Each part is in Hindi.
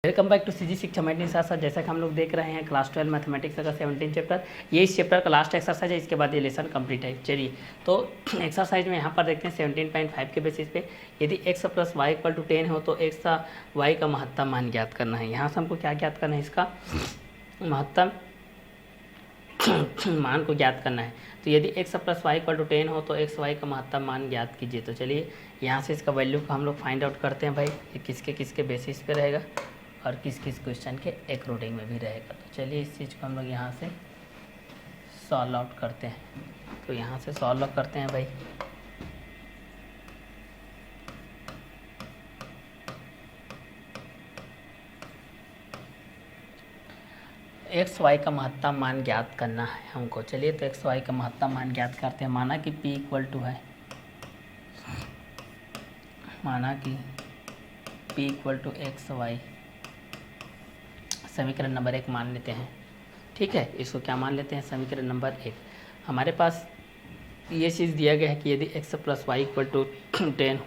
वेलकम बैक टू सीजी शिक्षा मैथ साथ साथ जैसा कि हम लोग देख रहे हैं क्लास 12 मैथमेटिक्स का 17 चैप्टर। ये इस चैप्टर का लास्ट एक्सरसाइज है, इसके बाद ये लेसन कंप्लीट है। चलिए तो एक्सरसाइज में यहाँ पर देखते हैं 17.5 के बेसिस पे यदि x plus y equal to 10 हो तो x का y का महत्तम मान ज्ञात करना है। यहाँ से हमको क्या ज्ञात करना है, इसका महत्तम मान को ज्ञात करना है। तो यदि x plus y equal to 10 हो तो x y का महत्तम मान ज्ञात कीजिए। तो चलिए यहाँ से इसका वैल्यू को हम लोग फाइंड आउट करते हैं भाई, ये किसके किसके बेसिस पे रहेगा और किस किस क्वेश्चन के अकॉर्डिंग में भी रहेगा। तो चलिए इस चीज़ को हम लोग यहाँ से सॉल्व आउट करते हैं। तो यहाँ से सॉल्व आउट करते हैं भाई। एक्स वाई का महत्तम मान ज्ञात करना है हमको। चलिए तो एक्स वाई का महत्तम मान ज्ञात करते हैं। माना कि p इक्वल टू है, माना कि p equal to x y समीकरण नंबर 1 मान लेते हैं। ठीक है, इसको क्या मान लेते हैं, समीकरण नंबर 1। हमारे पास ये चीज़ दिया गया है कि यदि x plus y equal to 10,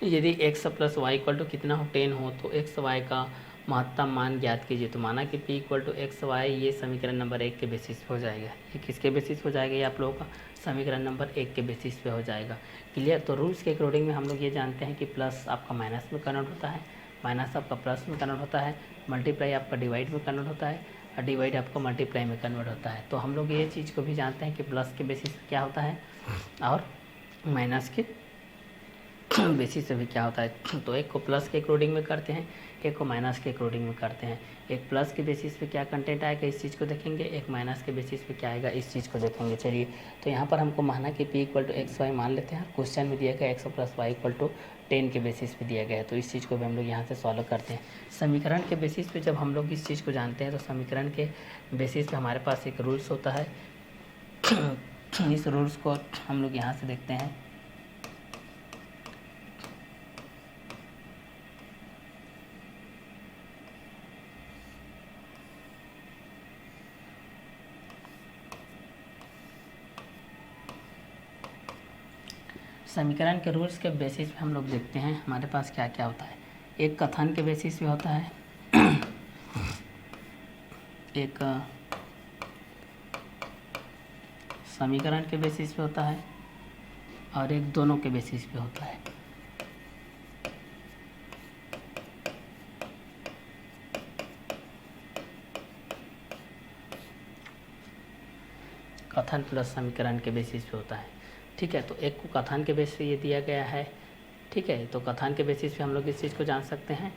यदि x plus y equal to कितना हो 10 हो तो एक्स वाई का महत्तम मान ज्ञात कीजिए। तो माना कि p equal to x y ये समीकरण नंबर 1 के बेसिस पे हो जाएगा। ये किसके बेसिस पे हो जाएगा, ये आप लोगों का समीकरण नंबर 1 के बेसिस पे हो जाएगा। क्लियर। तो रूल्स के अकॉर्डिंग में हम लोग ये जानते हैं कि प्लस आपका माइनस में कन्वर्ट होता है, माइनस आपका प्लस में कन्वर्ट होता है, मल्टीप्लाई आपका डिवाइड में कन्वर्ट होता है और डिवाइड आपका मल्टीप्लाई में कन्वर्ट होता है। तो हम लोग ये चीज़ को भी जानते हैं कि प्लस के बेसिस पे क्या होता है और माइनस के बेसिस से भी क्या होता है। तो एक को प्लस के अकॉर्डिंग में करते हैं, एक को माइनस के अकॉर्डिंग में करते हैं। एक प्लस के बेसिस पे क्या कंटेंट आएगा इस चीज़ को देखेंगे, एक माइनस के बेसिस पे क्या आएगा इस चीज़ को देखेंगे। चलिए तो यहाँ पर हमको माना कि p equal to x y मान लेते हैं। क्वेश्चन में दिया गया x plus y equal to 10 के बेसिस पे दिया गया है। तो इस चीज़ को भी हम लोग यहाँ से सॉल्व करते हैं। समीकरण के बेसिस पे जब हम लोग इस चीज़ को जानते हैं तो समीकरण के बेसिस पे हमारे पास एक रूल्स होता है। इस रूल्स को हम लोग यहाँ से देखते हैं। समीकरण के रूल्स के बेसिस पे हम लोग देखते हैं हमारे पास क्या क्या होता है। एक कथन के बेसिस पे होता है, एक समीकरण के बेसिस पे होता है और एक दोनों के बेसिस पे होता है। कथन प्लस समीकरण के बेसिस पे होता है। ठीक है, तो एक को कथन के बेसिस पे ये दिया गया है। ठीक है, तो कथन के बेसिस पे हम लोग इस चीज़ को जान सकते हैं।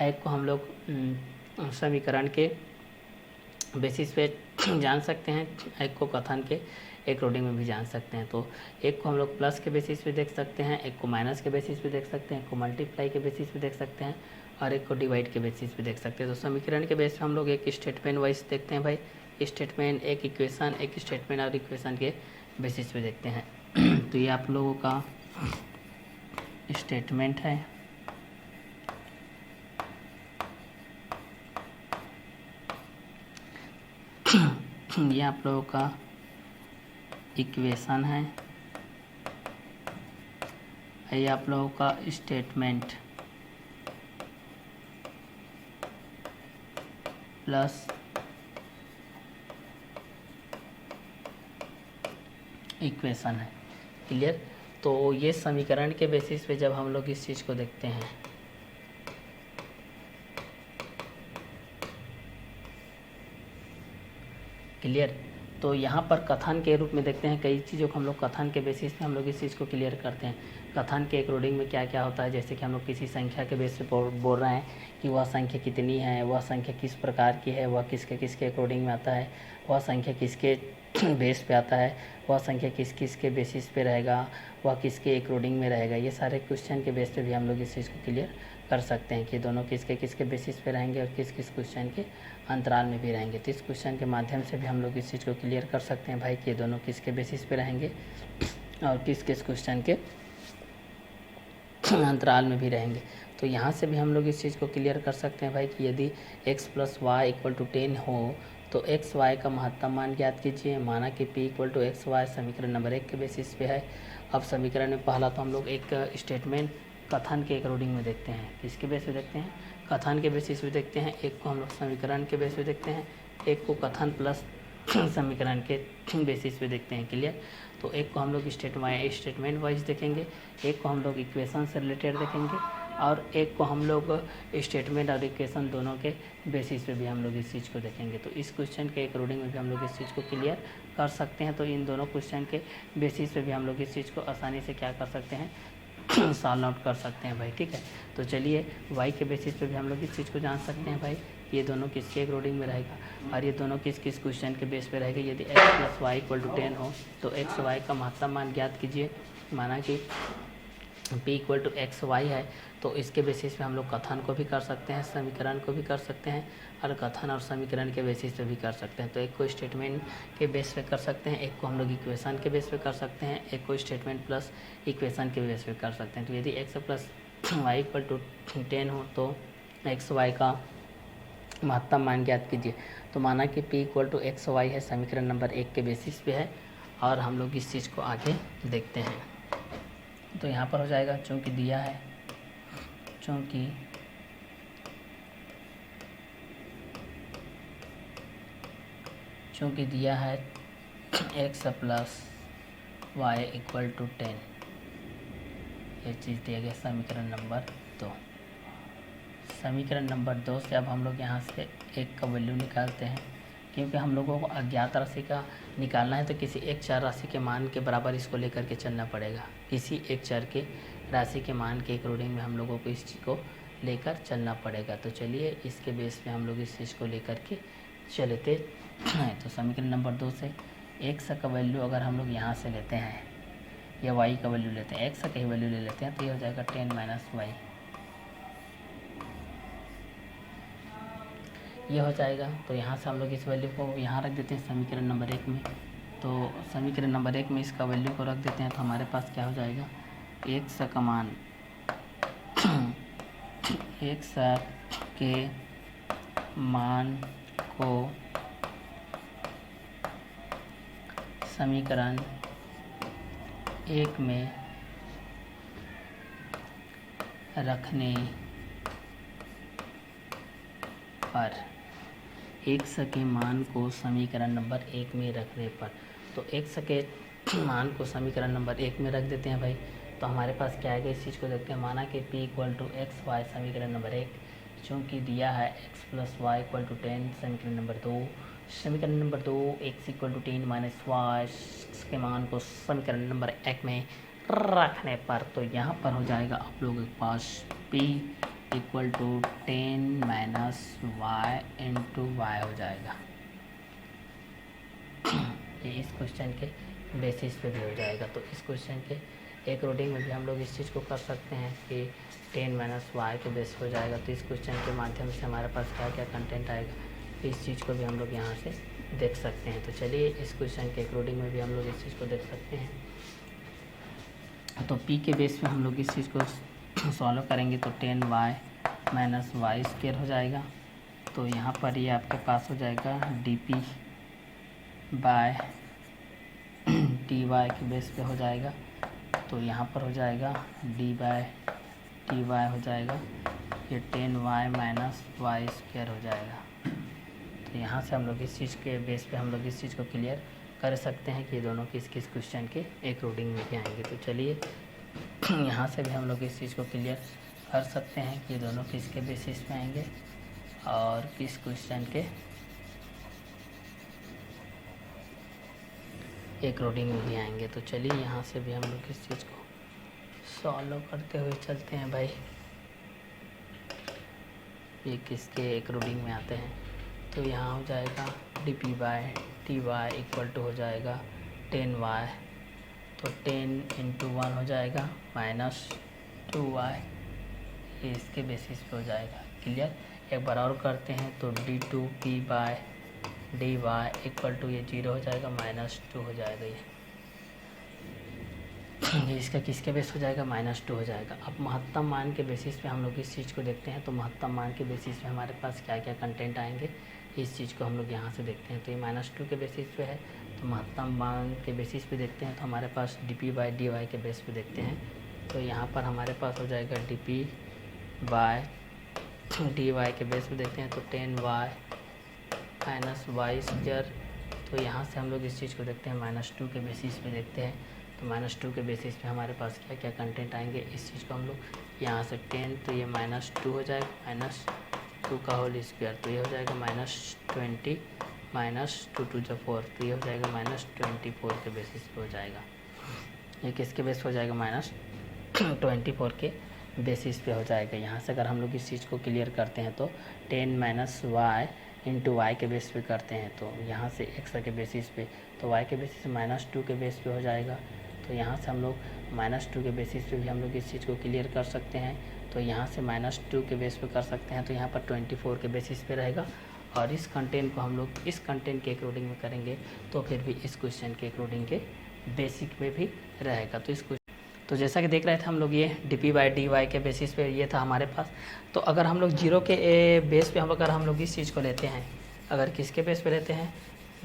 एक को हम लोग समीकरण के बेसिस पे जान सकते हैं, एक को कथन के अकॉर्डिंग में भी जान सकते हैं। तो एक को हम लोग प्लस के बेसिस पे देख सकते हैं, एक को माइनस के बेसिस पे देख सकते हैं, एक को मल्टीप्लाई के बेसिस पे देख सकते हैं और एक को डिवाइड के बेसिस पे देख सकते हैं। तो समीकरण के बेसिस पे हम लोग एक स्टेटमेंट वाइज देखते हैं भाई, स्टेटमेंट, एक इक्वेशन, एक स्टेटमेंट और इक्वेशन के बेसिस पे देखते हैं। तो ये आप लोगों का स्टेटमेंट है, ये आप लोगों का इक्वेशन है, ये आप लोगों का स्टेटमेंट प्लस इक्वेशन है। क्लियर। तो ये समीकरण के बेसिस पे जब हम लोग इस चीज़ को देखते हैं, क्लियर। तो यहाँ पर कथन के रूप में देखते हैं, कई चीज़ों को हम लोग कथन के बेसिस पे हम लोग इस चीज़ को क्लियर करते हैं। कथन के अकॉर्डिंग में क्या क्या होता है, जैसे कि हम लोग किसी संख्या के बेस पे बोल रहे हैं कि वह संख्या कितनी है, वह संख्या किस प्रकार की है, वह किसके किसके अकॉर्डिंग में आता है, वह संख्या किसके बेस पे आता है, वह संख्या किस किस के बेसिस पे रहेगा, वह किसके अकॉर्डिंग में रहेगा। ये सारे क्वेश्चन के बेस पे भी हम लोग इस चीज़ को क्लियर कर सकते हैं कि दोनों किसके किसके बेसिस पे रहेंगे और किस किस क्वेश्चन के अंतराल में भी रहेंगे। तो इस क्वेश्चन के माध्यम से भी हम लोग इस चीज़ को क्लियर कर सकते हैं भाई कि ये दोनों किसके बेसिस पे रहेंगे और किस किस क्वेश्चन के अंतराल में भी रहेंगे। तो यहाँ से भी हम लोग इस चीज़ को क्लियर कर सकते हैं भाई कि यदि x plus y equal to 10 हो तो एक्स वाई का महत्तम मान ज्ञात कीजिए। माना कि p equal to x y समीकरण नंबर 1 के बेसिस पे है। अब समीकरण में पहला तो हम लोग एक स्टेटमेंट कथन के अकॉर्डिंग में देखते हैं। किसके बेस पे देखते हैं, कथन के बेसिस पे देखते हैं, एक को हम लोग समीकरण के बेसिस पे देखते हैं, एक को कथन प्लस समीकरण के बेसिस पे देखते हैं। क्लियर। तो एक को हम लोग स्टेटमेंट वाइज देखेंगे, एक को हम लोग इक्वेशन से रिलेटेड देखेंगे, और एक को हम लोग स्टेटमेंट और इक्वेशन दोनों के बेसिस पे भी हम लोग इस चीज़ को देखेंगे। तो इस क्वेश्चन के अकॉर्डिंग में भी हम लोग इस चीज़ को क्लियर कर सकते हैं। तो इन दोनों क्वेश्चन के बेसिस पे भी हम लोग इस चीज़ को आसानी से क्या कर सकते हैं, सॉल्व आउट कर सकते हैं भाई। ठीक है। तो चलिए वाई के बेसिस पे भी हम लोग इस चीज़ को जान सकते हैं भाई, ये दोनों किसके अकॉर्डिंग में रहेगा और ये दोनों किस किस क्वेश्चन के बेस पे रहेगा। यदि x plus y equal to 10 हो तो x वाई का महत्तम मान ज्ञात कीजिए। माना कि p equal to x y है, तो इसके बेसिस पे हम लोग कथन को भी कर सकते हैं, समीकरण को भी कर सकते हैं, और कथन और समीकरण के बेसिस पे भी कर सकते हैं। तो एक को स्टेटमेंट के बेस पे कर सकते हैं, एक को हम लोग इक्वेशन के बेस पे कर सकते हैं, एक को स्टेटमेंट प्लस इक्वेशन के बेस पे कर सकते हैं। तो यदि x plus y equal to 10 हो तो एक्स वाई का महत्तम मान ज्ञात कीजिए। तो माना कि p equal to x y है, समीकरण नंबर 1 के बेसिस पे है, और हम लोग इस चीज़ को आगे देखते हैं। तो यहाँ पर हो जाएगा, चूँकि दिया है, चूँकि दिया है x plus y equal to 10, ये चीज़ दिया गया समीकरण नंबर 2। समीकरण नंबर 2 से अब हम लोग यहाँ से एक का वैल्यू निकालते हैं, क्योंकि हम लोगों को अज्ञात राशि का निकालना है तो किसी एक चर राशि के मान के बराबर इसको लेकर के चलना पड़ेगा। किसी एक चर के राशि के मान के अकॉर्डिंग में हम लोगों को इस चीज़ को लेकर चलना पड़ेगा। तो चलिए इसके बेस पे हम लोग इस चीज़ को लेकर के चलते हैं। तो समीकरण नंबर 2 से x का वैल्यू अगर हम लोग यहाँ से लेते हैं या y का वैल्यू लेते हैं, x का ही वैल्यू ले लेते हैं, तो ये हो जाएगा 10 माइनस वाई, ये हो जाएगा। तो यहाँ से हम लोग इस वैल्यू को यहाँ रख देते हैं समीकरण नंबर 1 में। तो समीकरण नंबर 1 में इसका वैल्यू को रख देते हैं, तो हमारे पास क्या हो जाएगा, x का मान x के मान को समीकरण 1 में रखने पर, x के मान को समीकरण नंबर 1 में रखने पर, तो x के मान को समीकरण नंबर 1 में रख देते हैं भाई। तो हमारे पास क्या आएगा, इस चीज़ को देखते हैं। माना कि p equal to x y समीकरण नंबर 1, चूँकि दिया है x plus y equal to 10 समीकरण नंबर 2, समीकरण number 2 x equal to 10 minus y के मान को समीकरण नंबर 1 में रखने पर, तो यहाँ पर हो जाएगा आप लोगों के पास p equal to 10 minus y into y हो जाएगा। ये इस क्वेश्चन के बेसिस पे भी हो जाएगा। तो इस क्वेश्चन के अकॉर्डिंग में भी हम लोग इस चीज़ को कर सकते हैं कि 10 माइनस वाई के बेस हो जाएगा। तो इस क्वेश्चन के माध्यम से हमारे पास क्या क्या कंटेंट आएगा, तो इस चीज़ को भी हम लोग यहाँ से देख सकते हैं। तो चलिए इस क्वेश्चन के अकॉर्डिंग में भी हम लोग इस चीज़ को देख सकते हैं। तो p के बेस पे हम लोग इस चीज़ को सॉल्व करेंगे, तो 10 वाई माइनस वाई स्क्वायर हो जाएगा। तो यहाँ पर ये आपके पास हो जाएगा डी बाय टी वाई के बेस पे हो जाएगा। तो यहाँ पर हो जाएगा डी बाय टी वाई हो जाएगा, ये 10 वाई माइनस वाई स्क्वायर हो जाएगा। तो यहाँ से हम लोग इस चीज़ के बेस पे हम लोग इस चीज़ को क्लियर कर सकते हैं कि ये दोनों किस किस क्वेश्चन के अकॉर्डिंग में भी आएंगे। तो चलिए यहाँ से भी हम लोग इस चीज़ को क्लियर कर सकते हैं कि ये दोनों किसके बेसिस पे आएंगे और किस क्वेश्चन के अकॉर्डिंग में भी आएंगे। तो चलिए यहाँ से भी हम लोग इस चीज़ को सॉल्व करते हुए चलते हैं भाई, ये किसके अकॉर्डिंग में आते हैं। तो यहाँ हो जाएगा d p by t y equal to हो जाएगा 10 वाई, तो 10 इंटू 1 हो जाएगा माइनस 2 वाई, ये इसके बेसिस पे हो जाएगा। क्लियर। एक बार और करते हैं, तो d2 p by d y equal to ये 0 हो जाएगा, माइनस 2 हो जाएगा। ये इसका किसके बेस हो जाएगा, माइनस 2 हो जाएगा। अब महत्तम मान के बेसिस पे हम लोग इस चीज़ को देखते हैं। तो महत्तम मान के बेसिस पे हमारे पास क्या क्या कंटेंट आएंगे, इस चीज़ को हम लोग यहाँ से देखते हैं। तो ये माइनस 2 के बेसिस पे है, तो महत्तम मान के बेसिस पे देखते हैं। तो हमारे पास D P by D Y के बेस पे देखते हैं। तो यहाँ पर हमारे पास हो जाएगा d p by d Y के बेस पे देखते हैं तो 10y माइनस वाई स्क्वायर। तो यहाँ से हम लोग इस चीज़ को देखते हैं -2 के बेसिस पे देखते हैं। तो -2 के बेसिस पे हमारे पास क्या क्या कंटेंट आएंगे, इस चीज़ को हम लोग यहाँ से 10 तो ये -2 हो जाएगा, -2 का होल स्क्वायर तो ये हो जाएगा -20 -2 2 जो 4 तो ये हो जाएगा -24 के बेसिस पे हो जाएगा। ये किसके बेस पे हो जाएगा, -24 के बेसिस पे हो जाएगा। यहाँ से अगर हम लोग इस चीज़ को क्लियर करते हैं तो 10 माइनस वाई इंटू वाई के बेस पे करते हैं तो यहाँ से एक्स के बेसिस पे, तो वाई के बेसिस पे -2 के बेस पे हो जाएगा। तो यहाँ से हम लोग -2 के बेसिस पे भी हम लोग इस चीज़ को क्लियर कर सकते हैं। तो यहाँ से -2 के बेस पे कर सकते हैं तो यहाँ पर 24 के बेसिस पे रहेगा। और इस कंटेंट को हम लोग इस कंटेंट के अकॉर्डिंग में करेंगे तो फिर भी इस क्वेश्चन के अकॉर्डिंग के बेसिक में भी रहेगा। तो जैसा कि देख रहे थे हम लोग, ये dp/dy के बेसिस पे ये था हमारे पास। तो अगर हम लोग जीरो के बेस पे अगर हम लोग इस चीज़ को लेते हैं, अगर किसके बेस पे लेते हैं,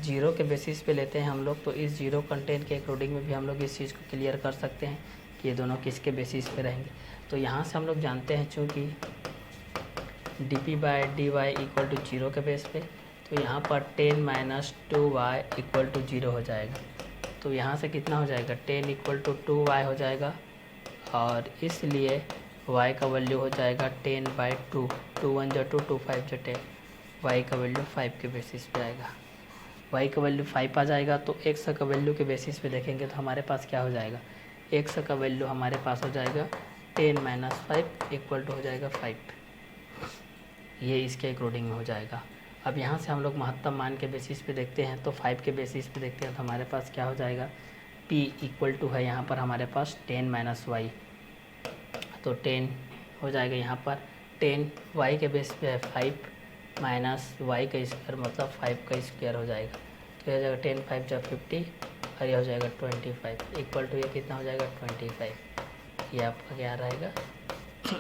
जीरो के बेसिस पे लेते हैं हम लोग, तो इस जीरो कंटेंट के अकॉर्डिंग में भी हम लोग इस चीज़ को क्लियर कर सकते हैं कि ये दोनों किसके बेसिस पे रहेंगे। तो यहाँ से हम लोग जानते हैं चूँकि dp/dy इक्वल टू जीरो के बेस पे, तो यहाँ पर 10 माइनस 2y इक्वल टू 0 हो जाएगा। तो यहाँ से कितना हो जाएगा, 10 इक्वल टू 2y हो जाएगा और इसलिए y का वैल्यू हो जाएगा 10/2, 2 1 जो 2, 2 5 जो 10, y का वैल्यू 5 के बेसिस पे आएगा। y का वैल्यू 5 आ जाएगा तो x का वैल्यू के बेसिस पे देखेंगे तो हमारे पास क्या हो जाएगा, x का वैल्यू हमारे पास हो जाएगा 10 माइनस 5 इक्वल टू हो जाएगा 5। ये इसके अकॉर्डिंग में हो जाएगा। अब यहाँ से हम लोग महत्तम मान के बेसिस पे देखते हैं तो 5 के बेसिस पे देखते हैं तो हमारे पास क्या हो जाएगा, p इक्वल टू है यहाँ पर हमारे पास 10 माइनस वाई, तो 10 हो जाएगा यहाँ पर 10 y के बेस पे है 5 माइनस वाई का स्क्वायर मतलब 5 का स्क्वायर हो जाएगा। तो ये हो जाएगा 10 5 जो 50 और ये हो जाएगा 25 इक्वल टू ये कितना हो जाएगा 25। ये आपका क्या रहेगा,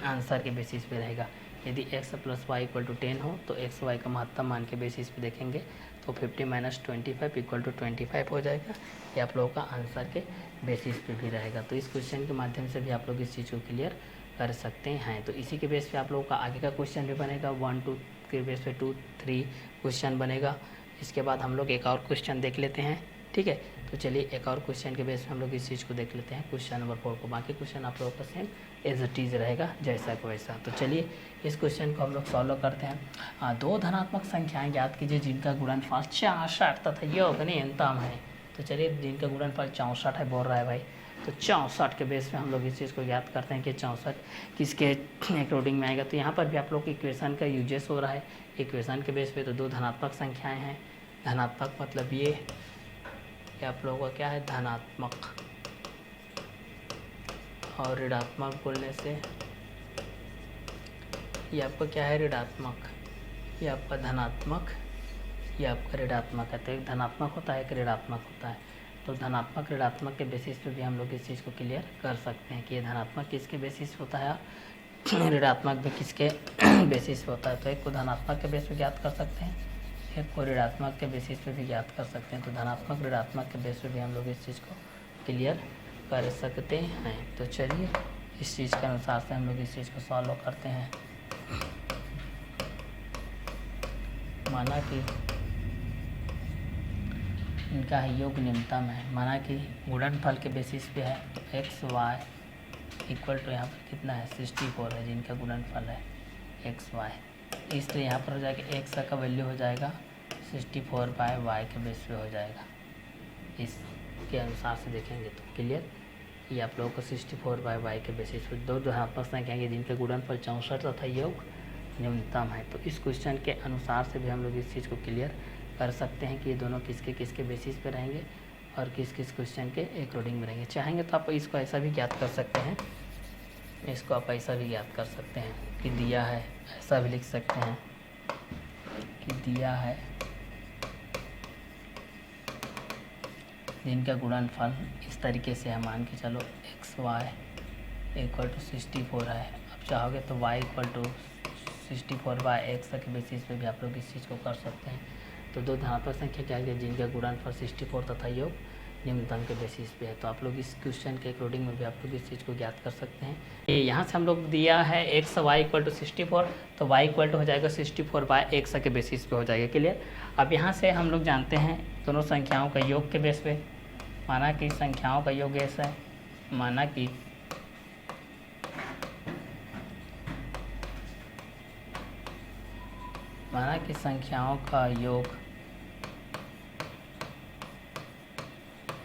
आंसर के बेसिस पे रहेगा। यदि x plus y equal to 10 हो तो x y का महत्तम मान के बेसिस पे देखेंगे तो 50 माइनस 25 इक्वल टू 25 हो जाएगा। ये आप लोगों का आंसर के बेसिस पे भी रहेगा। तो इस क्वेश्चन के माध्यम से भी आप लोग इस चीज़ को क्लियर कर सकते हैं। तो इसी के बेस पे आप लोगों का आगे का क्वेश्चन भी बनेगा, 1 2 के बेस पे 2 3 क्वेश्चन बनेगा। इसके बाद हम लोग एक और क्वेश्चन देख लेते हैं, ठीक है। तो चलिए एक और क्वेश्चन के बेस पे हम लोग इस चीज़ को देख लेते हैं, क्वेश्चन नंबर 4 को। बाकी क्वेश्चन आप लोगों का सेम एज इट इज़ रहेगा जैसा को वैसा। तो चलिए इस क्वेश्चन को हम लोग सॉल्व करते हैं। दो धनात्मक संख्याएं ज्ञात कीजिए जिनका गुणनफल 64 तथा योग न्यूनतम है। तो चलिए जिनका गुणनफल 64 है बोल रहा है भाई, तो 64 के बेस पे हम लोग इस चीज़ को याद करते हैं कि 64 किसके अकॉर्डिंग में आएगा। तो यहाँ पर भी आप लोग इक्वेशन का यूजेस हो रहा है। इक्वेशन के बेस पे तो दो धनात्मक संख्याएं हैं, धनात्मक मतलब ये आप लोगों का क्या है धनात्मक, और ऋणात्मक बोलने से ये आपका क्या है ऋणात्मक, ये आपका धनात्मक, ये आपका ऋणात्मक है। तो एक धनात्मक होता है एक ऋणात्मक होता है। तो धनात्मक ऋणात्मक के बेसिस पे भी हम लोग इस चीज़ को क्लियर कर सकते हैं कि ये धनात्मक किसके बेसिस पे होता है और ऋणात्मक भी किसके बेसिस पे होता है। तो एक को धनात्मक के बेस पे ज्ञात कर सकते हैं, एक को ऋणात्मक के बेसिस पे भी ज्ञात कर सकते हैं। तो धनात्मक ऋणात्मक के बेस पे भी हम लोग इस चीज़ को क्लियर कर सकते हैं। तो चलिए इस चीज़ के अनुसार से हम लोग इस चीज़ को सॉल्व करते हैं। माना कि इनका योग न्यूनतम है, माना कि गुणनफल के बेसिस पे है तो एक्स वाई इक्वल टू यहाँ पर कितना है 64 है जिनका गुणनफल है एक्स वाई। इसलिए यहाँ पर हो जाएगा एक्स का वैल्यू हो जाएगा 64/y के बेस पे हो जाएगा। इसके अनुसार से देखेंगे तो क्लियर, ये आप लोगों को 64/y के बेसिस पे दो धनात्मक संख्याएं जिनका गुणनफल 64 तथा योग न्यूनतम है। तो इस क्वेश्चन के अनुसार से भी हम लोग इस चीज़ को क्लियर कर सकते हैं कि ये दोनों किसके किसके बेसिस पे रहेंगे और किस किस क्वेश्चन के अकॉर्डिंग में रहेंगे। चाहेंगे तो आप इसको ऐसा भी ज्ञात कर सकते हैं, इसको आप ऐसा भी ज्ञात कर सकते हैं कि दिया है, ऐसा भी लिख सकते हैं कि दिया है जिनका गुणनफल इस तरीके से है, मान के चलो एक्स वाई इक्वल टू 64 है। अब चाहोगे तो y इक्वल टू 64/x के बेसिस पे भी आप लोग इस चीज़ को कर सकते हैं। तो दो धनात्मक संख्या क्या है जिनका गुणनफल 64 तथा योग न्यूनतम के बेसिस पे है। तो आप लोग इस क्वेश्चन के अकॉर्डिंग में भी आप लोग इस चीज़ को ज्ञात कर सकते हैं। ये यहाँ से हम लोग दिया है एक्स वाई इक्वल टू 64, तो वाई इक्वल टू हो जाएगा 64 बाय एक्स के बेसिस पे हो जाएगा। क्लियर। अब यहाँ से हम लोग जानते हैं दोनों संख्याओं का योग के बेस पे, माना कि संख्याओं का योग ऐसा है, माना कि संख्याओं का योग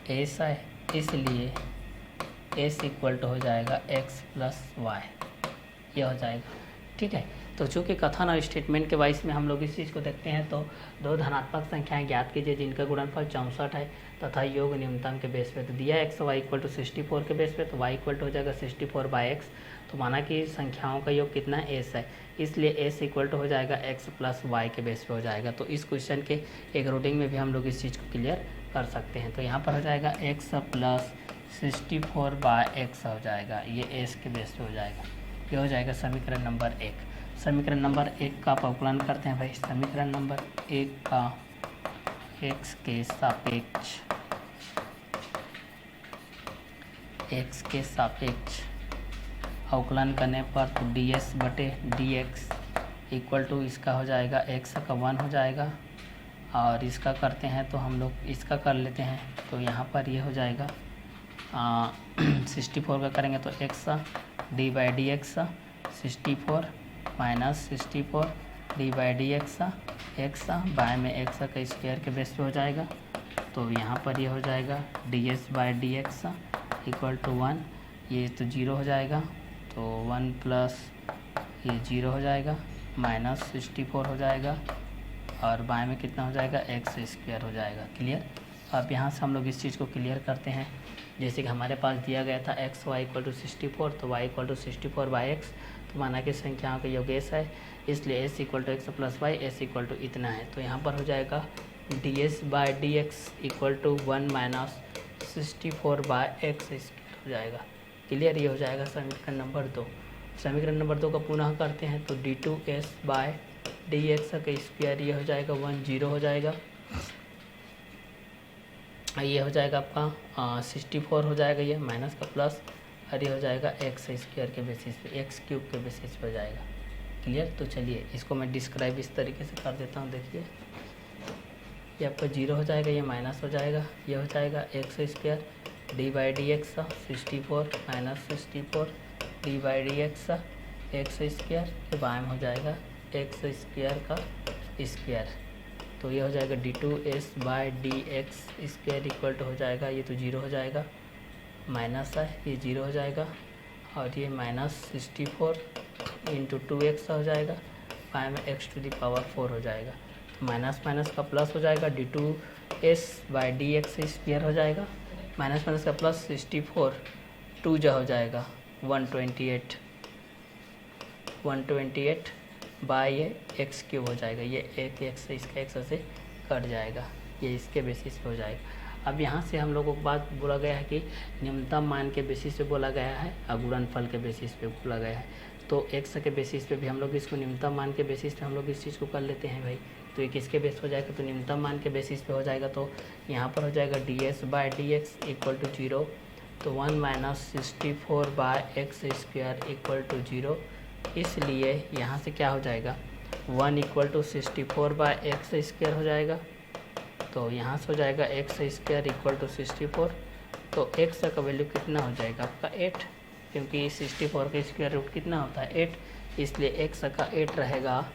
ऐसा है, इसलिए s इक्वल टू हो जाएगा x प्लस वाई, ये हो जाएगा। ठीक है। तो चूँकि कथन और स्टेटमेंट के वाइस में हम लोग इस चीज़ को देखते हैं, तो दो धनात्मक संख्याएं ज्ञात कीजिए जिनका गुणनफल 64 है तथा योग न्यूनतम के बेस पे। तो दिया x y इक्वल टू 64 के बेस पे, तो y इक्वल टू हो जाएगा 64 बाई एक्स। तो माना कि संख्याओं का योग कितना है, s है, इसलिए s इक्वल टू हो जाएगा x प्लस वाई के बेस पे हो जाएगा। तो इस क्वेश्चन के एक रूटिंग में भी हम लोग इस चीज़ को क्लियर कर सकते हैं। तो यहाँ पर हो जाएगा x प्लस 64 बाय एक्स हो जाएगा, ये s के बेस पे हो जाएगा। ये हो जाएगा समीकरण नंबर 1। समीकरण नंबर 1 का अवकलन करते हैं भाई। समीकरण नंबर 1 का x के सापेक्ष अवकलन करने पर तो ds बटे dx इक्वल टू इसका हो जाएगा x का 1 हो जाएगा, और इसका करते हैं तो हम लोग इसका कर लेते हैं। तो यहाँ पर ये हो जाएगा 64 का करेंगे तो x d by d x 64 minus 64 d by d x by में एक्स का स्क्वायर के बेस पे हो जाएगा। तो यहाँ पर ये हो जाएगा d s by d x equal to 1, ये तो 0 हो जाएगा, तो 1 प्लस ये 0 हो जाएगा माइनस 64 हो जाएगा, और बाय में कितना हो जाएगा एक्स स्क्वायर हो जाएगा। क्लियर। अब यहाँ से हम लोग इस चीज़ को क्लियर करते हैं। जैसे कि हमारे पास दिया गया था एक्स वाई इक्वल टू 64, तो y equal to 64 by x. तो माना कि संख्याओं का योग s है, इसलिए s equal to x plus y, s equal to इतना है। तो यहाँ पर हो जाएगा d s by d x equal to 1 minus 64 by x square हो जाएगा। क्लियर। ये हो जाएगा समीकरण नंबर 2। समीकरण नंबर 2 का पुनः करते हैं तो d two s by d x का स्क्वायर, ये हो जाएगा 1 0 हो जाएगा, ये हो जाएगा आपका 64 हो जाएगा, ये माइनस का प्लस, और ये हो जाएगा एक्स स्क्वायर के बेसिस पे, एक्स क्यूब के बेसिस पे हो जाएगा। क्लियर। तो चलिए इसको मैं डिस्क्राइब इस तरीके से कर देता हूँ। देखिए ये आपका 0 हो जाएगा, ये माइनस हो जाएगा, ये हो जाएगा x square D by d x 64 minus 64 d by d x square के बाय में हो जाएगा एक्स स्क्वायर का स्क्वायर। तो ये हो जाएगा d two s by d x square equal to हो जाएगा, ये तो 0 हो जाएगा, माइनस है, ये 0 हो जाएगा, और ये माइनस 64 इंटू 2x हो जाएगा, बाय में x टू दी पावर 4 हो जाएगा। तो माइनस माइनस का प्लस हो जाएगा, d two s by d x square हो जाएगा, माइनस माइनस का प्लस 64 2 जा हो जाएगा 128 बाई ये एक्स क्यूब हो जाएगा, ये एक एक्स से इसका एक्स से कट जाएगा, ये इसके बेसिस पे हो जाएगा। अब यहाँ से हम लोगों को बात बोला गया है कि न्यूनतम मान के बेसिस पे बोला गया है और गुणनफल के बेसिस पे बोला गया है। तो एक्स के बेसिस पे भी हम लोग इसको न्यूनतम मान के बेसिस पे हम लोग इस चीज़ को कर लेते हैं भाई। तो ये किसके बेस हो जाएगा, तो न्यूनतम मान के बेसिस पे हो जाएगा। तो यहाँ पर हो जाएगा d s by d x equal to 0, तो 1 minus 64 by x square equal to 0। इसलिए यहाँ से क्या हो जाएगा 1 equal to 64 by x square हो जाएगा। तो यहाँ से हो जाएगा एक्स स्क्वायर इक्वल टू 64। तो एक्स का वैल्यू कितना हो जाएगा आपका 8, क्योंकि 64 का स्क्वायर रूट कितना होता है 8, इसलिए एक्स का 8 रहेगा।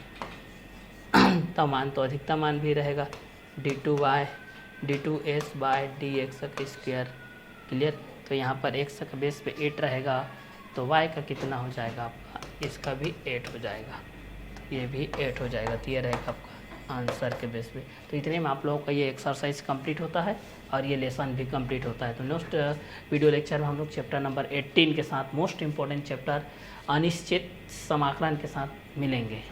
तो मान तो अधिकतम मान भी रहेगा d two s by d x का स्क्वायर। क्लियर। तो यहाँ पर एक्स का बेस पे 8 रहेगा, तो वाई का कितना हो जाएगा आपका, इसका भी 8 हो जाएगा, तो ये भी 8 हो जाएगा। तो ये रहेगा आपका आंसर के बेस पे। तो इतने में आप लोगों का ये एक्सरसाइज कंप्लीट होता है और ये लेसन भी कंप्लीट होता है। तो नेक्स्ट वीडियो लेक्चर में हम लोग चैप्टर नंबर 18 के साथ मोस्ट इम्पोर्टेंट चैप्टर अनिश्चित समाकलन के साथ मिलेंगे।